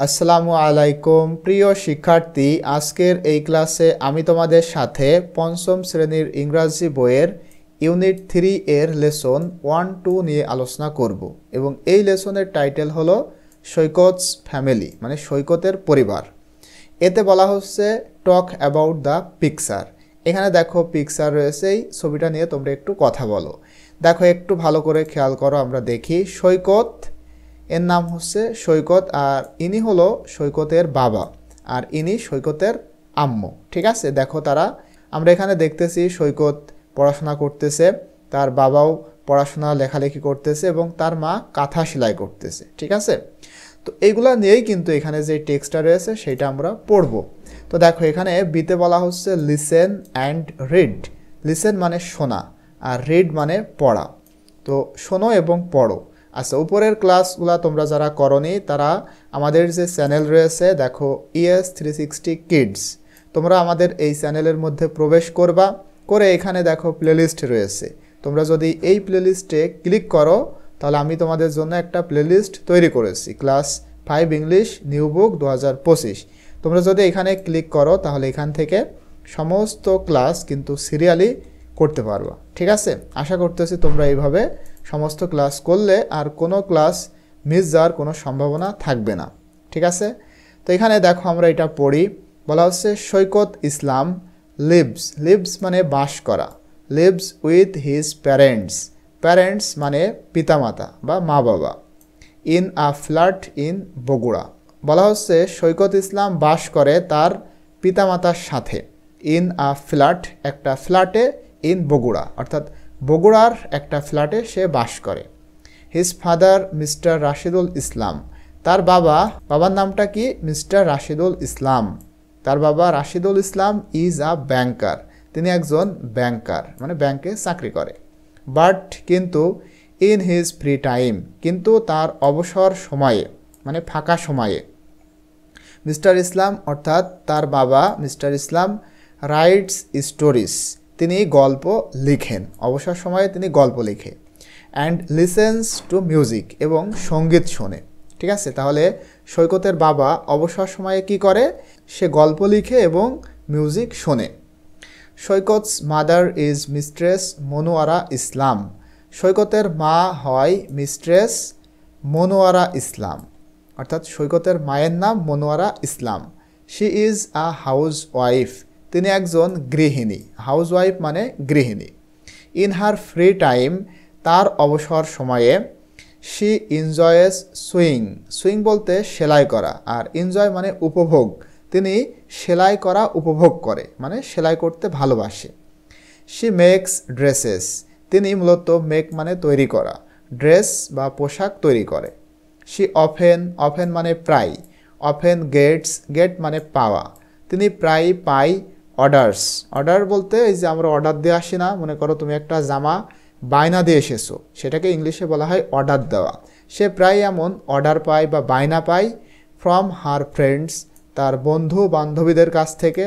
আসসালামু আলাইকুম প্রিয় শিক্ষার্থী, আজকের এই ক্লাসে আমি তোমাদের সাথে পঞ্চম শ্রেণীর ইংরাজি বইয়ের ইউনিট 3 এর লেসন 1-2 নিয়ে আলোচনা করব এবং এই লেসনের টাইটেল হলো সৈকতস ফ্যামিলি, মানে সৈকতের পরিবার। এতে বলা হচ্ছে টক অ্যাবাউট দ্য পিকচার। এখানে দেখো পিকচার রয়েছে, এই ছবিটা নিয়ে তোমরা একটু কথা বলো। দেখো একটু ভালো করে খেয়াল করো, আমরা দেখি সৈকত, এর নাম হচ্ছে সৈকত, আর ইনি হলো সৈকতের বাবা, আর ইনি সৈকতের আম্মু। ঠিক আছে, দেখো আমরা এখানে দেখতেছি সৈকত পড়াশোনা করতেছে, তার বাবাও পড়াশোনা লেখালেখি করতেছে এবং তার মা কাঁথা সেলাই করতেছে। ঠিক আছে, তো এইগুলা নিয়েই কিন্তু এখানে যে টেক্সটটা রয়েছে সেটা আমরা পড়ব। তো দেখো এখানে বিতে বলা হচ্ছে লিসেন অ্যান্ড রিড। লিসেন মানে শোনা, আর রিড মানে পড়া। তো শোনো এবং পড়ো। আচ্ছা, উপরের ক্লাসগুলো তোমরা যারা করনি তারা আমাদের যে চ্যানেল রয়েছে দেখো ES 360 কিডস, তোমরা আমাদের এই চ্যানেলের মধ্যে প্রবেশ করবা, করে এখানে দেখো প্লেলিস্ট রয়েছে। তোমরা যদি এই প্লেলিস্টে ক্লিক করো তাহলে আমি তোমাদের জন্য একটা প্লেলিস্ট তৈরি করেছি, ক্লাস 5 ইংলিশ নিউ বুক 2025। তোমরা যদি এখানে ক্লিক করো তাহলে এখান থেকে সমস্ত ক্লাস কিন্তু সিরিয়ালি করতে পারবা। ঠিক আছে, আশা করতেছি তোমরা এইভাবে সমস্ত ক্লাস করলে আর কোনো ক্লাস মিস যাওয়ার কোনো সম্ভাবনা থাকবে না। ঠিক আছে, তো এখানে দেখো আমরা এটা পড়ি, বলা হচ্ছে সৈকত ইসলাম লিভস। লিভস মানে বাস করা, lives with his parents. Parents মানে পিতামাতা বা মা বাবা। In a flat in Bogura. বলা হচ্ছে সৈকত ইসলাম বাস করে তার পিতামাতার সাথে। ইন আ ফ্ল্যাট, একটা ফ্ল্যাটে, ইন বগুড়া অর্থাৎ বগুড়ার একটা ফ্ল্যাটে সে বাস করে। হিজ ফাদার মিস্টার রাশিদুল ইসলাম। তার বাবার নামটা কি? মিস্টার রাশিদুল ইসলাম। তার বাবা রাশিদুল ইসলাম ইজ আ ব্যাংকার। তিনি একজন ব্যাংকার, মানে ব্যাংকে চাকরি করে। বাট কিন্তু ইন হিজ ফ্রি টাইম, কিন্তু তার অবসর সময়ে, মানে ফাঁকা সময়ে, মিস্টার ইসলাম অর্থাৎ তার বাবা মিস্টার ইসলাম রাইটস স্টোরিজ, তিনি গল্প লিখেন। অবসর সময়ে তিনি গল্প লিখে। অ্যান্ড লিসেন্স টু মিউজিক, এবং সঙ্গীত শোনে। ঠিক আছে, তাহলে সৈকতের বাবা অবসর সময়ে কি করে? সে গল্প লিখে এবং মিউজিক শোনে। Saikat's mother is mistress Monowara Islam. সৈকতের মা হয় মিস্ট্রেস মনোয়ারা ইসলাম, অর্থাৎ সৈকতের মায়ের নাম Monowara Islam. She is a housewife, তিনি একজন গৃহিণী। হাউস ওয়াইফ মানে গৃহিণী। ইন হার ফ্রি টাইম, তার অবসর সময়ে, শি এনজয়েস সুইং। সুইং বলতে সেলাই করা, আর এনজয় মানে উপভোগ। তিনি সেলাই করা উপভোগ করে, মানে সেলাই করতে ভালোবাসে। শি মেক্স ড্রেসেস, তিনি মূলত মেক মানে তৈরি করা, ড্রেস বা পোশাক তৈরি করে। শি অফেন মানে প্রায়, অফেন গেটস, গেট মানে পাওয়া, তিনি প্রায় পায় অর্ডারস। অর্ডার বলতে এই যে আমরা অর্ডার দিয়ে আসি না, মনে করো তুমি একটা জামা বায়না দিয়ে এসেছো, সেটাকে ইংলিশে বলা হয় অর্ডার দেওয়া। সে প্রায় এমন অর্ডার পায় বা বায়না পায় ফ্রম হার ফ্রেন্ডস, তার বন্ধু বান্ধবীদের কাছ থেকে,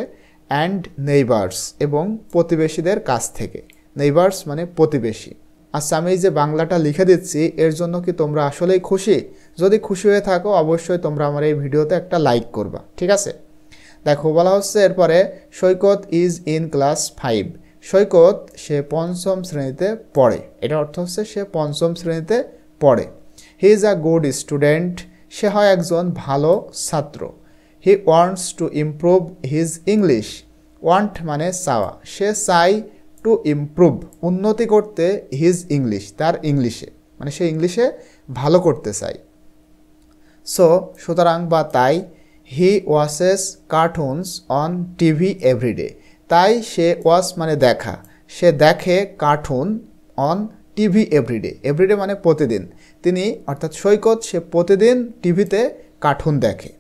অ্যান্ড নেইবার্স, এবং প্রতিবেশীদের কাছ থেকে। নেইবার্স মানে প্রতিবেশী। আচ্ছা, আমি এই যে বাংলাটা লিখে দিচ্ছি এর জন্য কি তোমরা আসলেই খুশি? যদি খুশি হয়ে থাকো অবশ্যই তোমরা আমার এই ভিডিওতে একটা লাইক করবা। ঠিক আছে, দেখো বলা হচ্ছে এরপরে সৈকত ইজ ইন ক্লাস 5। সৈকত সে পঞ্চম শ্রেণীতে পড়ে। এটা অর্থ হচ্ছে সে পঞ্চম শ্রেণীতে পড়ে। He is a good student, সে হয় একজন ভালো ছাত্র। He wants to improve his English. Want মানে চাওয়া, সে চায় টু ইমপ্রুভ উন্নতি করতে, হিজ ইংলিশ তার ইংলিশে, মানে সে ইংলিশে ভালো করতে চায়। সুতরাং বা তাই, he watches cartoons on TV everyday. তাই সে ওয়াচ মানে দেখা, সে দেখে cartoon on TV everyday. Everyday মানে প্রতিদিন। তিনি অর্থাৎ সৈকত সে প্রতিদিন টিভিতে কার্টুন দেখে,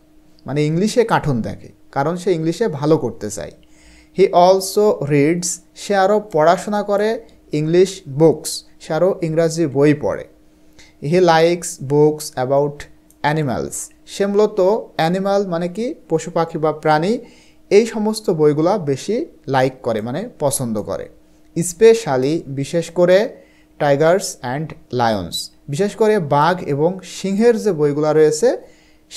মানে ইংলিশে কার্টুন দেখে, কারণ সে ইংলিশে ভালো করতে চায়। হি অলসো রিডস, সে আরও পড়াশোনা করে, ইংলিশ বুকস, সে আরও ইংরাজি বই পড়ে। He likes books about animals, সে মূলত অ্যানিম্যাল মানে কি পশু পাখি বা প্রাণী, এই সমস্ত বইগুলা বেশি লাইক করে মানে পছন্দ করে। স্পেশালি বিশেষ করে টাইগার্স অ্যান্ড লায়ন্স, বিশেষ করে বাঘ এবং সিংহের যে বইগুলা রয়েছে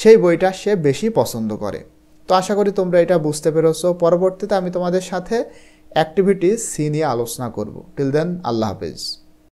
সেই বইটা সে বেশি পছন্দ করে। তো আশা করি তোমরা এটা বুঝতে পেরেছো। পরবর্তীতে আমি তোমাদের সাথে অ্যাক্টিভিটি সি নিয়ে আলোচনা করব। টিল দেন, আল্লাহ হাফেজ।